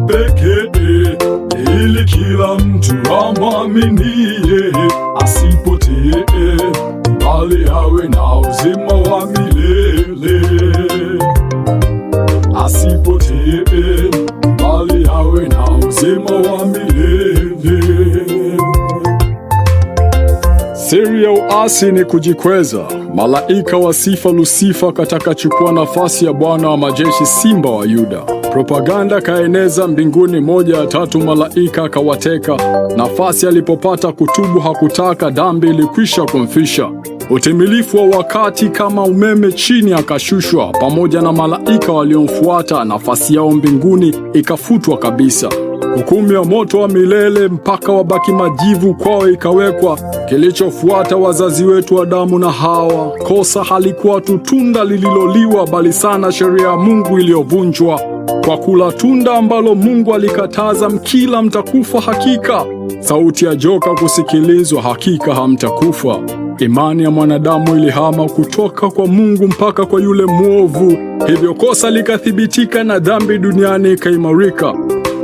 pekee, ili kila mtu amwaminie asipotee, bali awe na uzima wa milele. Asipotee, bali awe na uzima wa milele. Siri ya uasi ni kujikweza. Malaika wa sifa Lusifa katakachukua nafasi ya Bwana wa majeshi, Simba wa Yuda. Propaganda kaeneza mbinguni, 1/3 malaika akawateka. Nafasi alipopata kutubu hakutaka, dhambi ilikwisha kumfisha. Utimilifu wa wakati kama umeme chini akashushwa, pamoja na malaika waliomfuata, nafasi yao mbinguni ikafutwa kabisa. Hukumu ya moto wa milele mpaka wabaki majivu kwao ikawekwa. Kilichofuata wazazi wetu Adamu na Hawa. Kosa halikuwa tu tunda lililoliwa, bali sana sheria ya Mungu iliyovunjwa. Kwa kula tunda ambalo Mungu alikataza, mkila mtakufa hakika. Sauti ya joka kusikilizwa, hakika hamtakufa. Imani ya mwanadamu ilihama kutoka kwa Mungu mpaka kwa yule mwovu. Hivyo kosa likathibitika na dhambi duniani ikaimarika.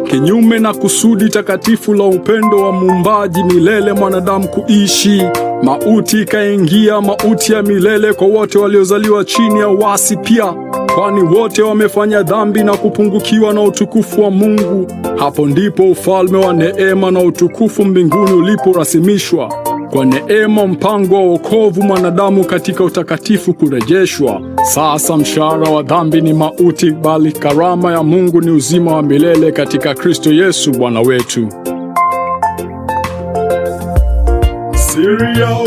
Kinyume na kusudi takatifu la upendo wa Muumbaji milele mwanadamu kuishi, mauti ikaingia, mauti ya milele kwa wote waliozaliwa chini ya uasi pia, kwani wote wamefanya dhambi na kupungukiwa na utukufu wa Mungu. Hapo ndipo ufalme wa neema na utukufu mbinguni uliporasimishwa. Kwa neema mpango wa wokovu mwanadamu katika utakatifu kurejeshwa. Sasa mshahara wa dhambi ni mauti, bali karama ya Mungu ni uzima wa milele katika Kristo Yesu Bwana wetu. Siri ya